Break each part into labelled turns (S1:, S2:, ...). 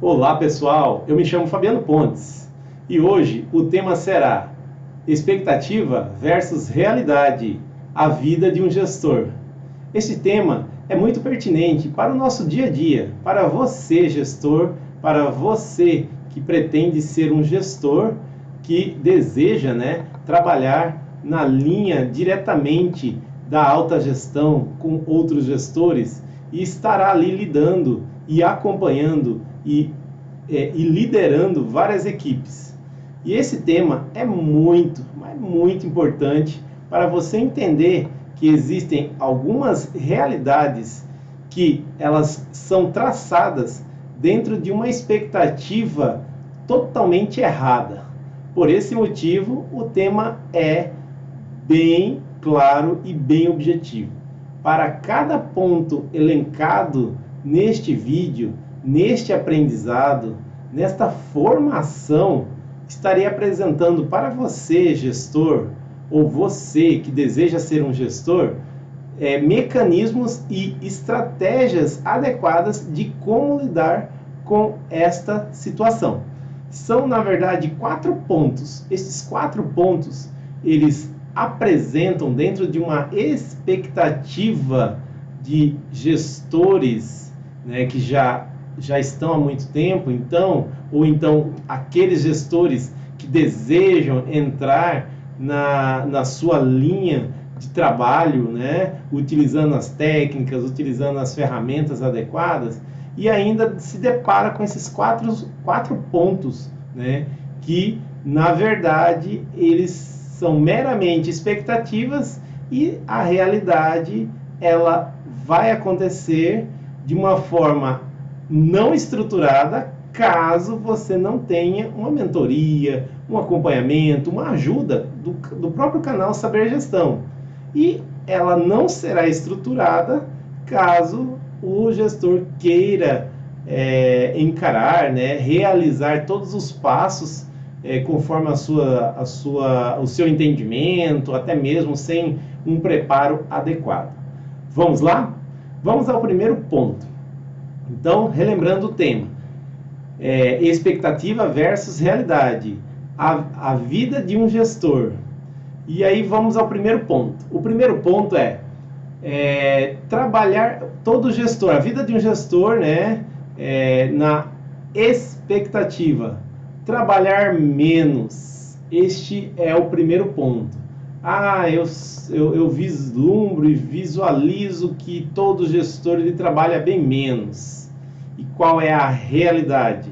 S1: Olá pessoal, eu me chamo Fabiano Pontes e hoje o tema será expectativa versus realidade, a vida de um gestor. Este tema é muito pertinente para o nosso dia a dia, para você gestor, para você que pretende ser um gestor que deseja, trabalhar na linha diretamente da alta gestão com outros gestores e estará ali lidando e acompanhando e liderando várias equipes. E esse tema é muito, mas muito importante para você entender que existem algumas realidades que elas são traçadas dentro de uma expectativa totalmente errada. Por esse motivo, o tema é bem claro e bem objetivo. Para cada ponto elencado neste vídeo, neste aprendizado, nesta formação, estarei apresentando para você, gestor, ou você que deseja ser um gestor, mecanismos e estratégias adequadas de como lidar com esta situação. São, na verdade, 4 pontos. Esses 4 pontos, eles apresentam dentro de uma expectativa de gestores, que já estão há muito tempo, ou então aqueles gestores que desejam entrar na sua linha de trabalho, utilizando as técnicas, utilizando as ferramentas adequadas, e ainda se depara com esses quatro pontos, que na verdade eles são meramente expectativas e a realidade ela vai acontecer de uma forma não estruturada, caso você não tenha uma mentoria, um acompanhamento, uma ajuda do próprio canal Saber Gestão. E ela não será estruturada caso o gestor queira encarar, realizar todos os passos conforme o seu entendimento, até mesmo sem um preparo adequado. Vamos lá? Vamos ao primeiro ponto. Então, relembrando o tema, expectativa versus realidade, a vida de um gestor. E aí vamos ao primeiro ponto. O primeiro ponto é trabalhar, todo gestor, a vida de um gestor, na expectativa, trabalhar menos. Este é o primeiro ponto. Eu vislumbro e visualizo que todo gestor ele trabalha bem menos. E qual é a realidade?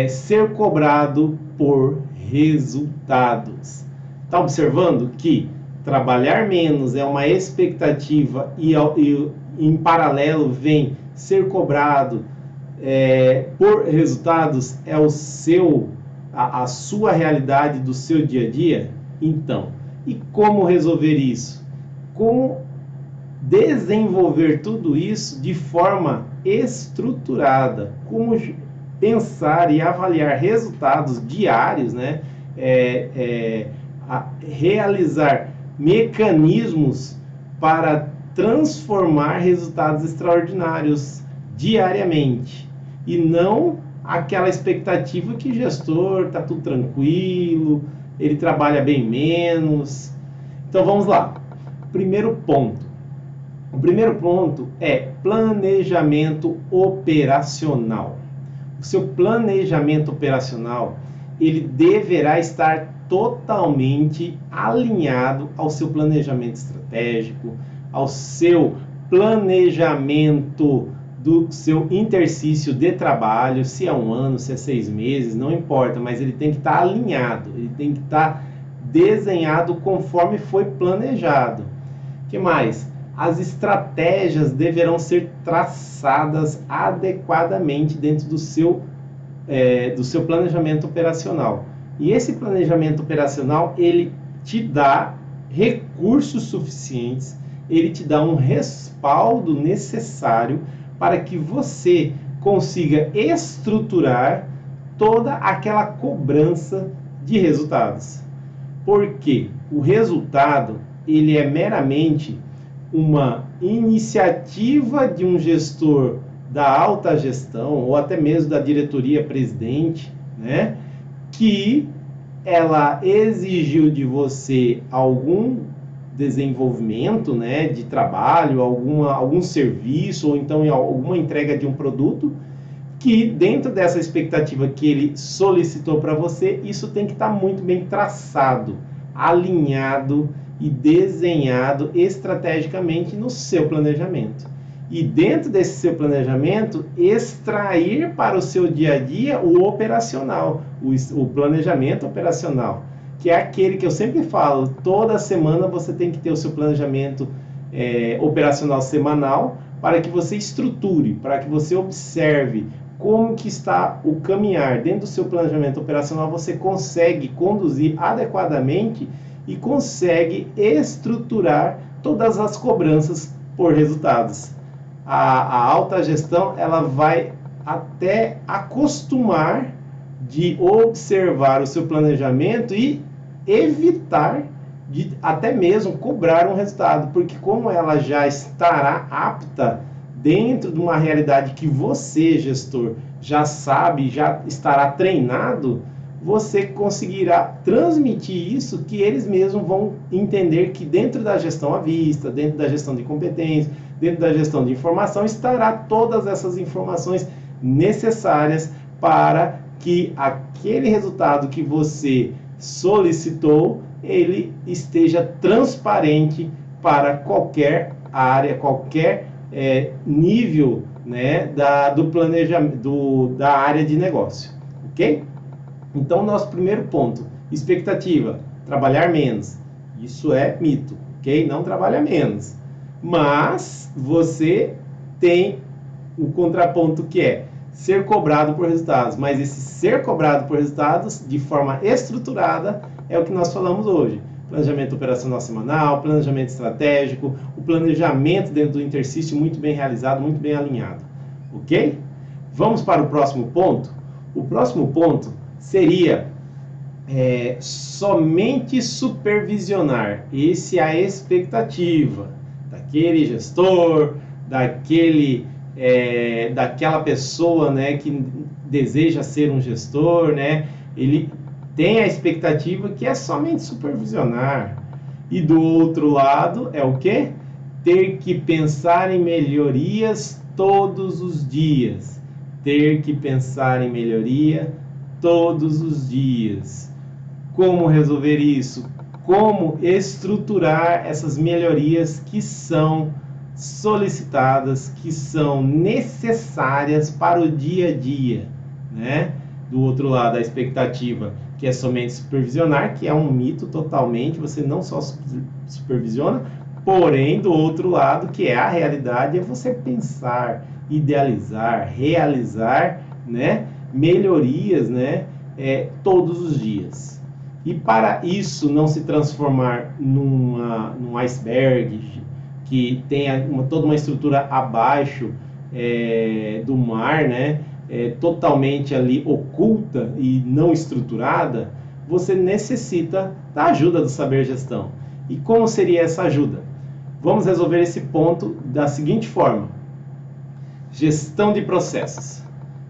S1: Ser cobrado por resultados. Está observando que trabalhar menos é uma expectativa e em paralelo vem ser cobrado por resultados é a sua realidade do seu dia a dia? Então, e como resolver isso? Como desenvolver tudo isso de forma estruturada? Como pensar e avaliar resultados diários, realizar mecanismos para transformar resultados extraordinários diariamente e não aquela expectativa que gestor está tudo tranquilo, ele trabalha bem menos. Então vamos lá. Primeiro ponto. O primeiro ponto é planejamento operacional. O seu planejamento operacional, ele deverá estar totalmente alinhado ao seu planejamento estratégico, ao seu planejamento do seu interstício de trabalho, se é 1 ano, se é 6 meses, não importa, mas ele tem que estar alinhado, ele tem que estar desenhado conforme foi planejado. O que mais? As estratégias deverão ser traçadas adequadamente dentro do seu planejamento operacional. E esse planejamento operacional, ele te dá recursos suficientes, ele te dá um respaldo necessário para que você consiga estruturar toda aquela cobrança de resultados. Porque o resultado, ele é meramente uma iniciativa de um gestor da alta gestão, ou até mesmo da diretoria presidente, né, que ela exigiu de você algum desenvolvimento, né, de trabalho, algum serviço, ou então alguma entrega de um produto, que dentro dessa expectativa que ele solicitou para você, isso tem que estar muito bem traçado, alinhado e desenhado estrategicamente no seu planejamento. E dentro desse seu planejamento, extrair para o seu dia a dia o operacional, o planejamento operacional, que é aquele que eu sempre falo, toda semana você tem que ter o seu planejamento operacional semanal, para que você estruture, para que você observe como que está o caminhar. Dentro do seu planejamento operacional, você consegue conduzir adequadamente e consegue estruturar todas as cobranças por resultados. A alta gestão, ela vai até acostumar de observar o seu planejamento e evitar de até mesmo cobrar um resultado, porque como ela já estará apta dentro de uma realidade que você, gestor, já sabe, já estará treinado, você conseguirá transmitir isso, que eles mesmos vão entender que dentro da gestão à vista, dentro da gestão de competência, dentro da gestão de informação, estará todas essas informações necessárias para que aquele resultado que você solicitou, ele esteja transparente para qualquer área, qualquer nível, né, do planejamento, da área de negócio, ok? Então, nosso primeiro ponto, expectativa, trabalhar menos. Isso é mito, ok? Não trabalha menos. Mas você tem o contraponto que é ser cobrado por resultados. Mas esse ser cobrado por resultados de forma estruturada é o que nós falamos hoje. Planejamento operacional semanal, planejamento estratégico, o planejamento dentro do intersício muito bem realizado, muito bem alinhado. Ok? Vamos para o próximo ponto? O próximo ponto seria somente supervisionar. Essa é a expectativa daquele gestor, daquela pessoa, né, que deseja ser um gestor, né? Ele tem a expectativa que é somente supervisionar. E do outro lado é o quê? Ter que pensar em melhorias todos os dias. Ter que pensar em melhoria todos os dias. Como resolver isso? Como estruturar essas melhorias que são solicitadas, que são necessárias para o dia a dia, né? Do outro lado, a expectativa, que é somente supervisionar, que é um mito totalmente, você não só supervisiona, porém, do outro lado, que é a realidade, é você pensar, idealizar, realizar, né, melhorias, né, todos os dias. E para isso não se transformar num iceberg, que tenha toda uma estrutura abaixo do mar, né, totalmente ali oculta e não estruturada, você necessita da ajuda do saber gestão. E como seria essa ajuda? Vamos resolver esse ponto da seguinte forma: gestão de processos.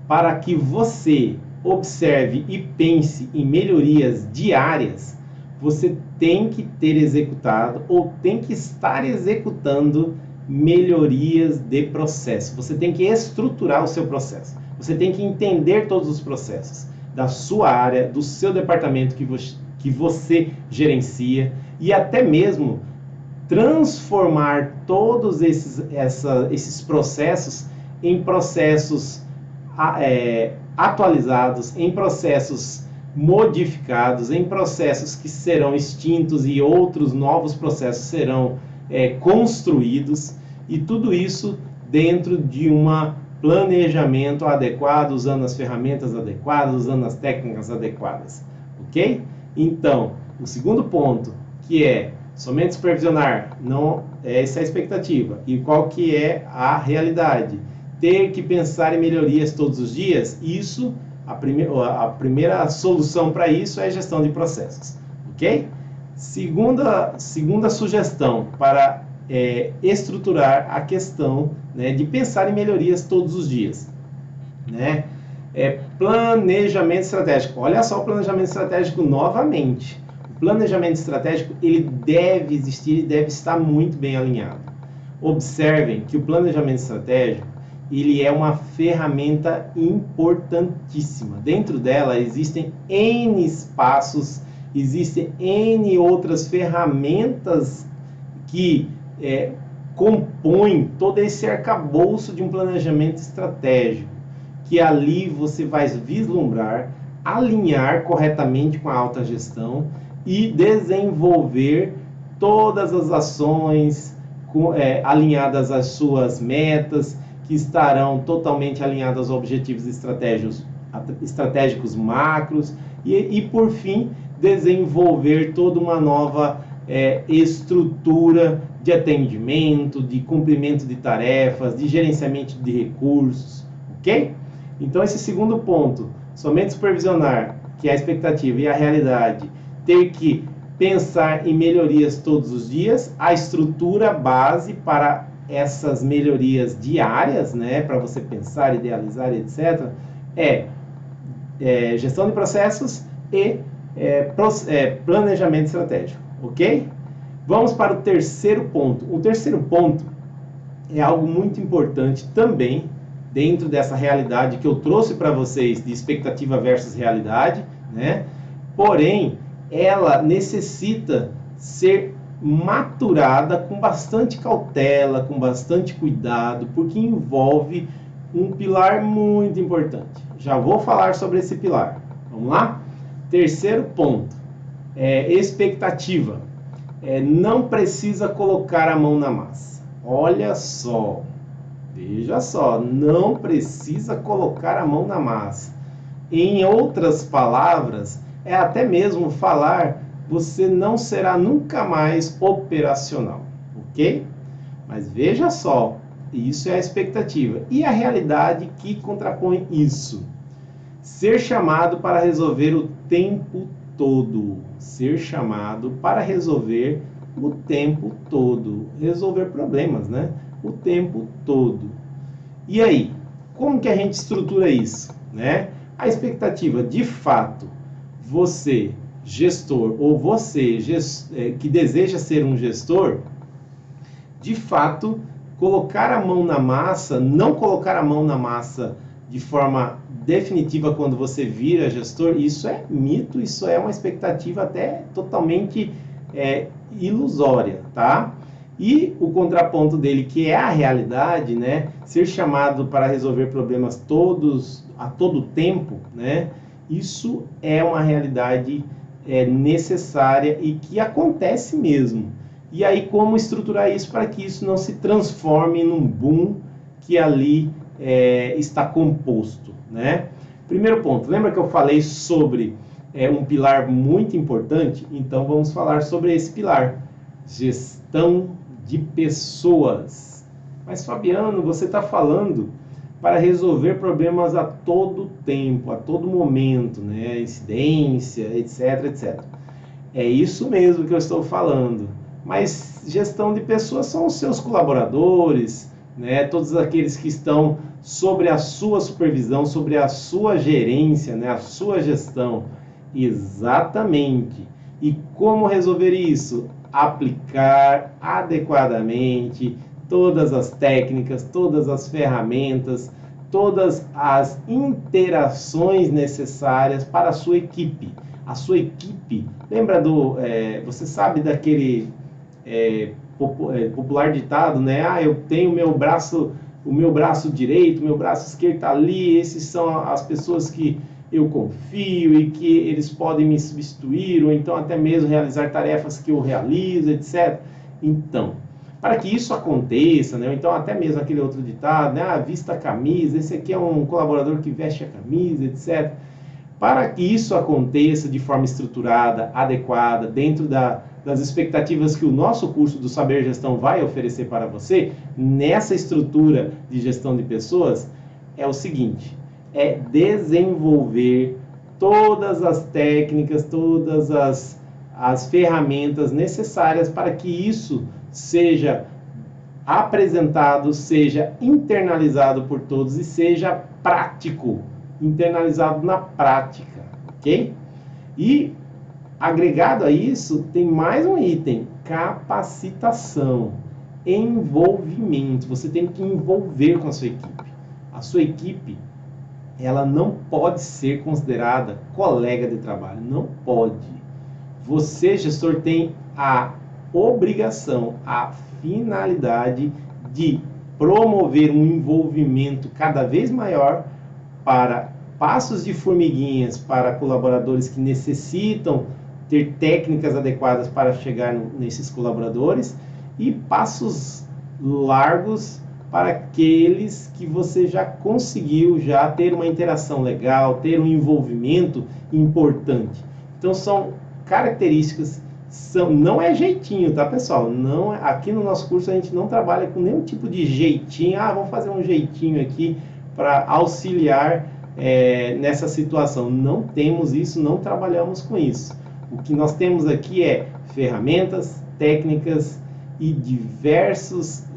S1: Para que você observe e pense em melhorias diárias, você tem que ter executado ou tem que estar executando melhorias de processo. Você tem que estruturar o seu processo. Você tem que entender todos os processos da sua área, do seu departamento que você gerencia, e até mesmo transformar todos esses processos em processos atualizados, em processos modificados, em processos que serão extintos e outros novos processos serão construídos, e tudo isso dentro de um planejamento adequado, usando as ferramentas adequadas, usando as técnicas adequadas, ok? Então, o segundo ponto, que é somente supervisionar, não, essa é a expectativa. E qual que é a realidade? Ter que pensar em melhorias todos os dias, isso, a primeira solução para isso é a gestão de processos, ok? Segunda sugestão para estruturar a questão, né, de pensar em melhorias todos os dias, né? Planejamento estratégico. Olha só o planejamento estratégico novamente. O planejamento estratégico, ele deve existir e deve estar muito bem alinhado. Observem que o planejamento estratégico, ele é uma ferramenta importantíssima. Dentro dela existem N passos, existem N outras ferramentas que compõem todo esse arcabouço de um planejamento estratégico, que ali você vai vislumbrar, alinhar corretamente com a alta gestão e desenvolver todas as ações alinhadas às suas metas, que estarão totalmente alinhadas aos objetivos estratégicos macros e por fim, desenvolver toda uma nova estrutura de atendimento, de cumprimento de tarefas, de gerenciamento de recursos, ok? Então, esse segundo ponto, somente supervisionar, que é a expectativa e a realidade, ter que pensar em melhorias todos os dias, a estrutura base para essas melhorias diárias, né, para você pensar, idealizar, etc., gestão de processos e planejamento estratégico, ok? Vamos para o terceiro ponto. O terceiro ponto é algo muito importante também, dentro dessa realidade que eu trouxe para vocês de expectativa versus realidade, né? Porém, ela necessita ser maturada com bastante cautela, com bastante cuidado, porque envolve um pilar muito importante. Já vou falar sobre esse pilar. Vamos lá? Terceiro ponto, expectativa. Não precisa colocar a mão na massa. Olha só, veja só, não precisa colocar a mão na massa. Em outras palavras, até mesmo falar, você não será nunca mais operacional, ok? Mas veja só, isso é a expectativa. E a realidade que contrapõe isso? Ser chamado para resolver o tempo todo. Ser chamado para resolver o tempo todo. Resolver problemas, né? O tempo todo. E aí, como que a gente estrutura isso, né? A expectativa, de fato, você, gestor, ou você que deseja ser um gestor, de fato, colocar a mão na massa, não colocar a mão na massa de forma definitiva quando você vira gestor, isso é mito, isso é uma expectativa até totalmente ilusória, tá? E o contraponto dele, que é a realidade, né? Ser chamado para resolver problemas a todo tempo, né? Isso é uma realidade necessária e que acontece mesmo. E aí, como estruturar isso para que isso não se transforme num boom que ali está composto, né? Primeiro ponto, lembra que eu falei sobre um pilar muito importante? Então, vamos falar sobre esse pilar, gestão de pessoas. Mas, Fabiano, você está falando para resolver problemas a todo tempo, a todo momento, né? Incidência, etc, etc. É isso mesmo que eu estou falando. Mas gestão de pessoas são os seus colaboradores, né? Todos aqueles que estão sobre a sua supervisão, sobre a sua gerência, né? A sua gestão. Exatamente. E como resolver isso? Aplicar adequadamente todas as técnicas, todas as ferramentas, todas as interações necessárias para a sua equipe. A sua equipe, lembra você sabe daquele popular ditado, né? Eu tenho o meu braço direito, o meu braço esquerdo está ali, esses são as pessoas que eu confio e que eles podem me substituir, ou então até mesmo realizar tarefas que eu realizo, etc. Então, para que isso aconteça, né? Então até mesmo aquele outro ditado, né? Vista a camisa, esse aqui é um colaborador que veste a camisa, etc. Para que isso aconteça de forma estruturada, adequada, dentro das expectativas que o nosso curso do Saber Gestão vai oferecer para você, nessa estrutura de gestão de pessoas, é o seguinte, é desenvolver todas as técnicas, todas as ferramentas necessárias para que isso seja apresentado, seja internalizado por todos e seja prático, internalizado na prática, ok? E agregado a isso, tem mais um item: capacitação, envolvimento. Você tem que envolver com a sua equipe. A sua equipe, ela não pode ser considerada colega de trabalho, não pode. Você, gestor, tem a obrigação, a finalidade de promover um envolvimento cada vez maior para passos de formiguinhas para colaboradores que necessitam ter técnicas adequadas para chegar nesses colaboradores e passos largos para aqueles que você já conseguiu já ter uma interação legal, ter um envolvimento importante. Então são características, não é jeitinho, tá, pessoal? Não, aqui no nosso curso a gente não trabalha com nenhum tipo de jeitinho. Vamos fazer um jeitinho aqui para auxiliar nessa situação. Não temos isso, não trabalhamos com isso. O que nós temos aqui é ferramentas, técnicas e diversos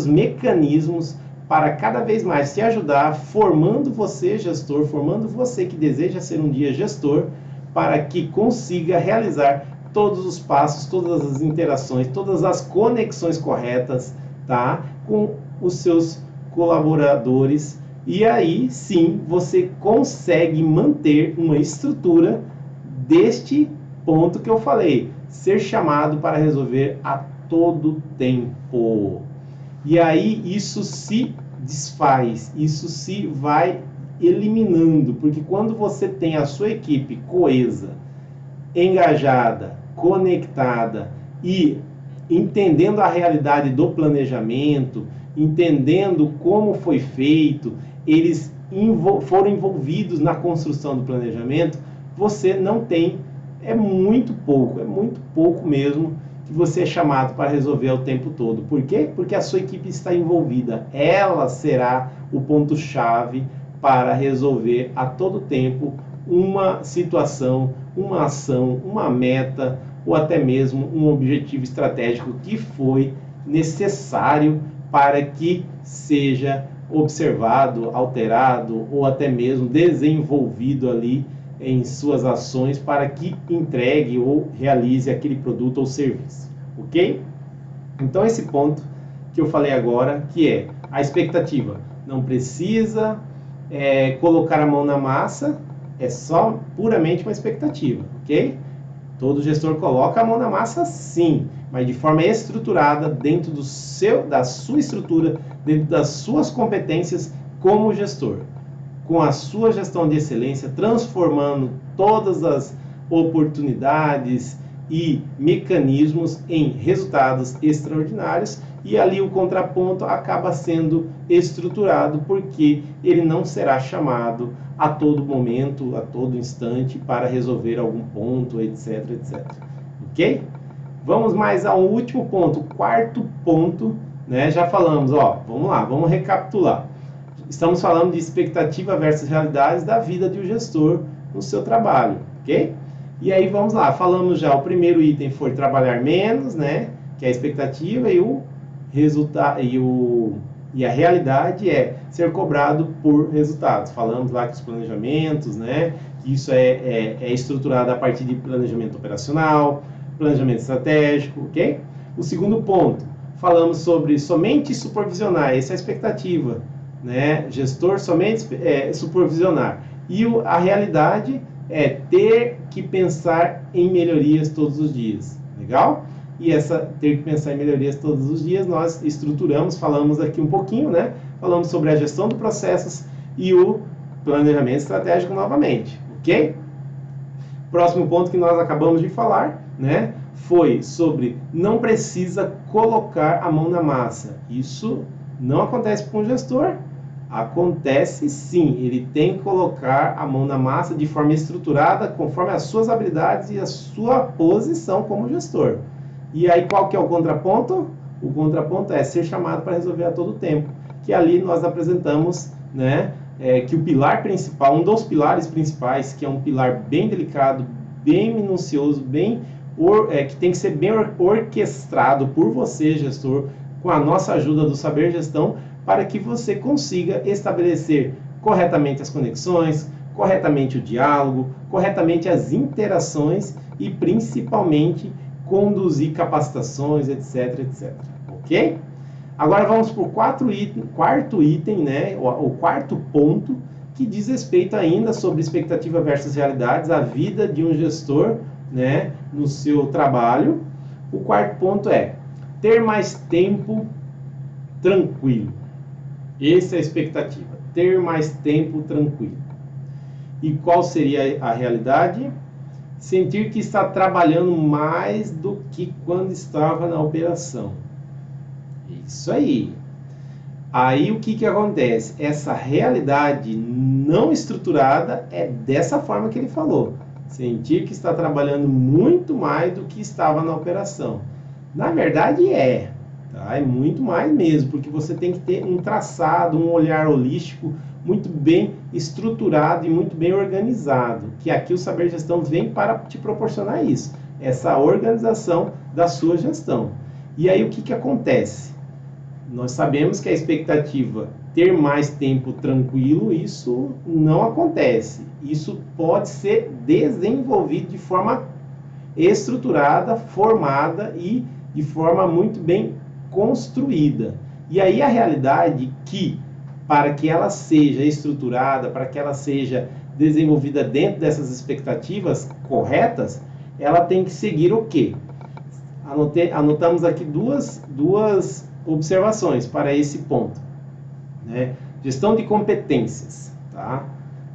S1: mecanismos para cada vez mais te ajudar, formando você, gestor, formando você que deseja ser um dia gestor, para que consiga realizar todos os passos, todas as interações, todas as conexões corretas, tá? Com os seus colaboradores. E aí sim você consegue manter uma estrutura deste ponto que eu falei, ser chamado para resolver a todo tempo. E aí isso se desfaz, isso se vai eliminando, porque quando você tem a sua equipe coesa, engajada, conectada e entendendo a realidade do planejamento, entendendo como foi feito, eles foram envolvidos na construção do planejamento, você não tem, é muito pouco mesmo, que você é chamado para resolver o tempo todo. Por quê? Porque a sua equipe está envolvida. Ela será o ponto-chave para resolver a todo tempo uma situação, uma ação, uma meta ou até mesmo um objetivo estratégico que foi necessário para que seja observado, alterado ou até mesmo desenvolvido ali em suas ações para que entregue ou realize aquele produto ou serviço, ok? Então esse ponto que eu falei agora, que é a expectativa, não precisa colocar a mão na massa, é só puramente uma expectativa, ok? Todo gestor coloca a mão na massa sim, mas de forma estruturada, dentro da sua estrutura, dentro das suas competências como gestor, com a sua gestão de excelência, transformando todas as oportunidades e mecanismos em resultados extraordinários, e ali o contraponto acaba sendo estruturado, porque ele não será chamado a todo momento, a todo instante, para resolver algum ponto, etc, etc. Ok? Vamos mais ao último ponto, quarto ponto, né? Já falamos, vamos lá, vamos recapitular. Estamos falando de expectativa versus realidades da vida de um gestor no seu trabalho, ok? E aí vamos lá, falamos já, o primeiro item foi trabalhar menos, né? Que é a expectativa, e o resultado e a realidade é ser cobrado por resultados. Falamos lá que os planejamentos, né? Que isso é estruturado a partir de planejamento operacional, planejamento estratégico, ok? O segundo ponto, falamos sobre somente supervisionar, essa é a expectativa, né? Gestor somente supervisionar. E a realidade é ter que pensar em melhorias todos os dias, legal? E essa ter que pensar em melhorias todos os dias, nós estruturamos, falamos aqui um pouquinho, né? Falamos sobre a gestão de processos e o planejamento estratégico novamente, ok? Próximo ponto que nós acabamos de falar, né? Foi sobre não precisa colocar a mão na massa. Isso não acontece com o gestor. Acontece sim, ele tem que colocar a mão na massa de forma estruturada, conforme as suas habilidades e a sua posição como gestor. E aí qual que é o contraponto? O contraponto é ser chamado para resolver a todo tempo, que ali nós apresentamos, né, que o pilar principal, um dos pilares principais, que é um pilar bem delicado, bem minucioso, que tem que ser bem orquestrado por você, gestor, com a nossa ajuda do Saber Gestão, para que você consiga estabelecer corretamente as conexões, corretamente o diálogo, corretamente as interações e principalmente conduzir capacitações, etc, etc. Ok? Agora vamos para o quarto item, né? O quarto ponto, que diz respeito ainda sobre expectativa versus realidades, a vida de um gestor, né, no seu trabalho. O quarto ponto é ter mais tempo tranquilo. Essa é a expectativa, ter mais tempo tranquilo. E qual seria a realidade? Sentir que está trabalhando mais do que quando estava na operação. Isso aí. Aí o que acontece? Essa realidade não estruturada é dessa forma que ele falou. Sentir que está trabalhando muito mais do que estava na operação. Na verdade tá? É muito mais mesmo, porque você tem que ter um traçado, um olhar holístico muito bem estruturado e muito bem organizado, que aqui o Saber Gestão vem para te proporcionar isso, essa organização da sua gestão. E aí o que acontece? Nós sabemos que a expectativa ter mais tempo tranquilo, isso não acontece. Isso pode ser desenvolvido de forma estruturada, formada e de forma muito bem construída. E aí a realidade que, para que ela seja estruturada, para que ela seja desenvolvida dentro dessas expectativas corretas, ela tem que seguir o quê? Anotamos aqui duas observações para esse ponto, né? Gestão de competências, tá?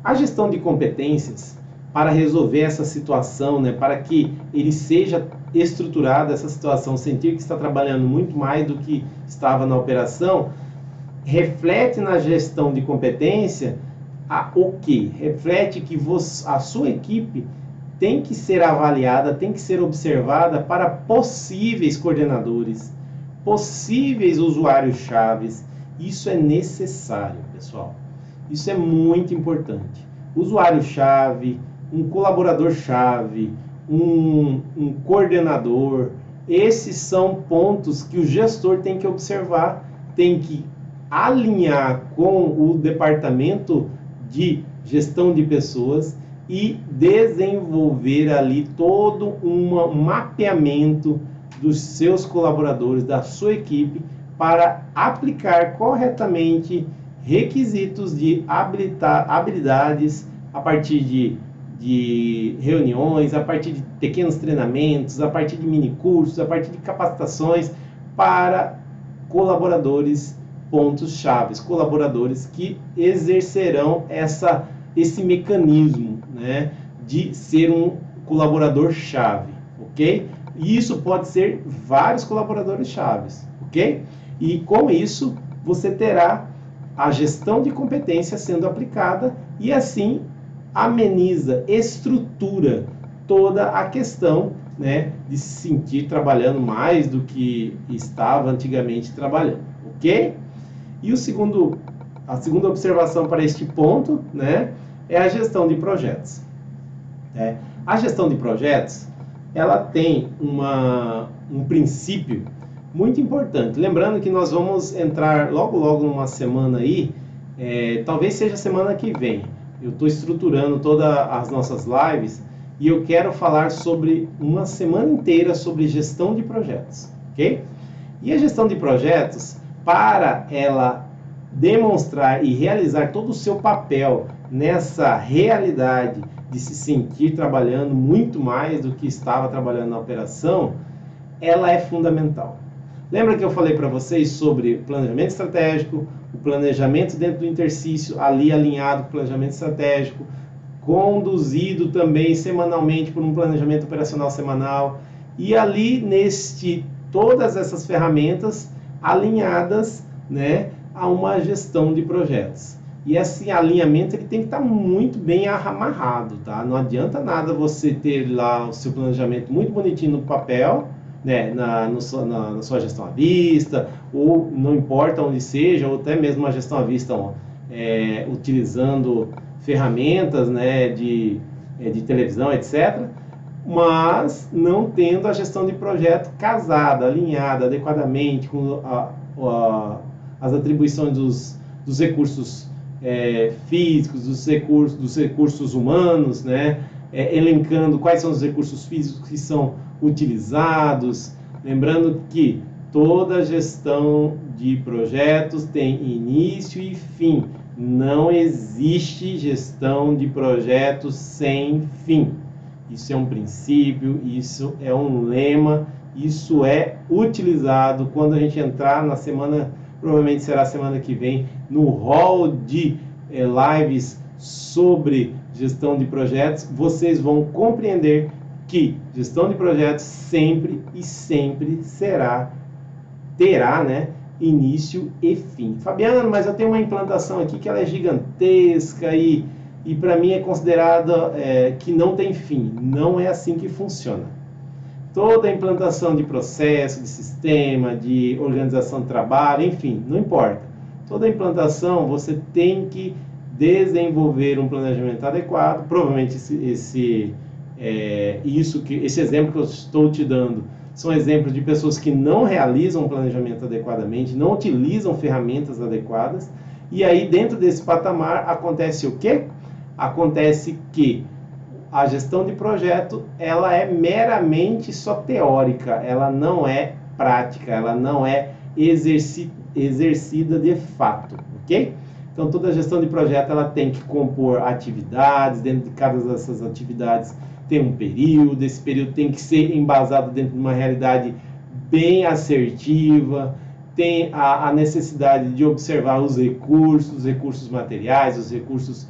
S1: A gestão de competências, para resolver essa situação, né, para que ele seja estruturada essa situação, sentir que está trabalhando muito mais do que estava na operação, reflete na gestão de competência o quê? Reflete que a sua equipe tem que ser avaliada, tem que ser observada para possíveis coordenadores, possíveis usuários-chaves. Isso é necessário, pessoal. Isso é muito importante. Usuário-chave, um colaborador-chave, um coordenador, esses são pontos que o gestor tem que observar, tem que alinhar com o departamento de gestão de pessoas e desenvolver ali todo um mapeamento dos seus colaboradores, da sua equipe, para aplicar corretamente requisitos de habilidades a partir de reuniões, a partir de pequenos treinamentos, a partir de mini cursos, a partir de capacitações para colaboradores pontos-chave, colaboradores que exercerão esse mecanismo, né, de ser um colaborador-chave, ok? E isso pode ser vários colaboradores-chave, ok? E com isso, você terá a gestão de competência sendo aplicada e assim ameniza, estrutura toda a questão, né, de se sentir trabalhando mais do que estava antigamente trabalhando, ok? E a segunda observação para este ponto, né, é a gestão de projetos. A gestão de projetos, ela tem um princípio muito importante. Lembrando que nós vamos entrar logo numa semana aí, talvez seja a semana que vem. Eu estou estruturando todas as nossas lives e eu quero falar sobre uma semana inteira sobre gestão de projetos, ok? E a gestão de projetos, para ela demonstrar e realizar todo o seu papel nessa realidade de se sentir trabalhando muito mais do que estava trabalhando na operação, ela é fundamental. Lembra que eu falei para vocês sobre planejamento estratégico, o planejamento dentro do intersício, ali alinhado com o planejamento estratégico, conduzido também semanalmente por um planejamento operacional semanal, e ali todas essas ferramentas alinhadas, né, a uma gestão de projetos. E esse alinhamento ele tem que estar muito bem amarrado, tá? Não adianta nada você ter lá o seu planejamento muito bonitinho no papel, né, na sua gestão à vista, ou não importa onde seja, ou até mesmo uma gestão à vista utilizando ferramentas, né, de televisão, etc. mas não tendo a gestão de projeto casada, alinhada adequadamente com as atribuições dos recursos físicos, dos recursos humanos, né? Elencando quais são os recursos físicos que são utilizados. Lembrando que toda gestão de projetos tem início e fim. Não existe gestão de projetos sem fim. Isso é um princípio, isso é um lema, isso é utilizado quando a gente entrar na semana, provavelmente será a semana que vem, no hall de lives sobre gestão de projetos. Vocês vão compreender que gestão de projetos sempre e sempre terá, né, início e fim. Fabiano, mas eu tenho uma implantação aqui que ela é gigantesca e para mim é considerada que não tem fim. Não é assim que funciona. Toda implantação de processo, de sistema, de organização de trabalho, enfim, não importa. Toda implantação você tem que desenvolver um planejamento adequado. Provavelmente esse exemplo que eu estou te dando são exemplos de pessoas que não realizam o planejamento adequadamente, não utilizam ferramentas adequadas, e aí dentro desse patamar acontece o quê? Acontece que a gestão de projeto ela é meramente só teórica, ela não é prática, ela não é exercida de fato, ok? Então toda gestão de projeto ela tem que compor atividades, dentro de cada dessas atividades tem um período, esse período tem que ser embasado dentro de uma realidade bem assertiva, tem a necessidade de observar os recursos materiais, os recursos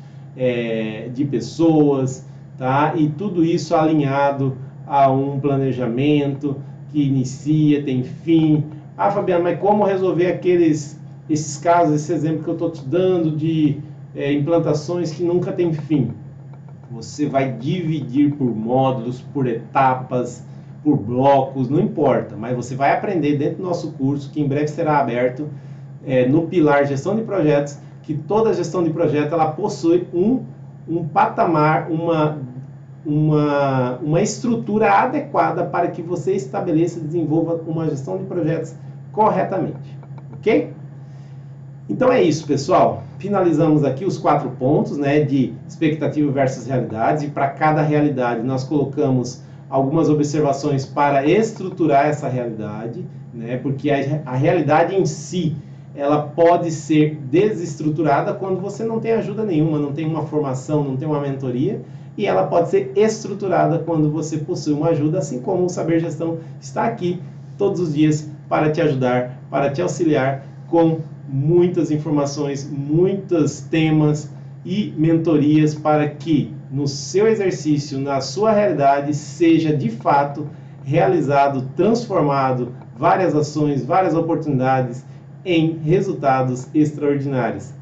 S1: de pessoas, tá? E tudo isso alinhado a um planejamento que inicia, tem fim. Ah, Fabiano, mas como resolver esses casos, esse exemplo que eu estou te dando de implantações que nunca tem fim? Você vai dividir por módulos, por etapas, por blocos, não importa, mas você vai aprender dentro do nosso curso, que em breve será aberto, no pilar gestão de projetos, que toda gestão de projeto ela possui um patamar, uma estrutura adequada para que você estabeleça e desenvolva uma gestão de projetos corretamente, ok? Então é isso, pessoal. Finalizamos aqui os 4 pontos, né, de expectativa versus realidades, e para cada realidade nós colocamos algumas observações para estruturar essa realidade, né, porque a realidade em si ela pode ser desestruturada quando você não tem ajuda nenhuma, não tem uma formação, não tem uma mentoria, e ela pode ser estruturada quando você possui uma ajuda, assim como o Saber Gestão está aqui todos os dias para te ajudar, para te auxiliar com muitas informações, muitos temas e mentorias para que no seu exercício, na sua realidade, seja de fato realizado, transformado várias ações, várias oportunidades em resultados extraordinários.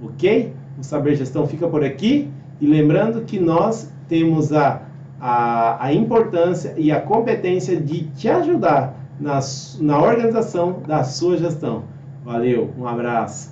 S1: Ok? O Saber Gestão fica por aqui e lembrando que nós temos a importância e a competência de te ajudar na organização da sua gestão. Valeu, um abraço.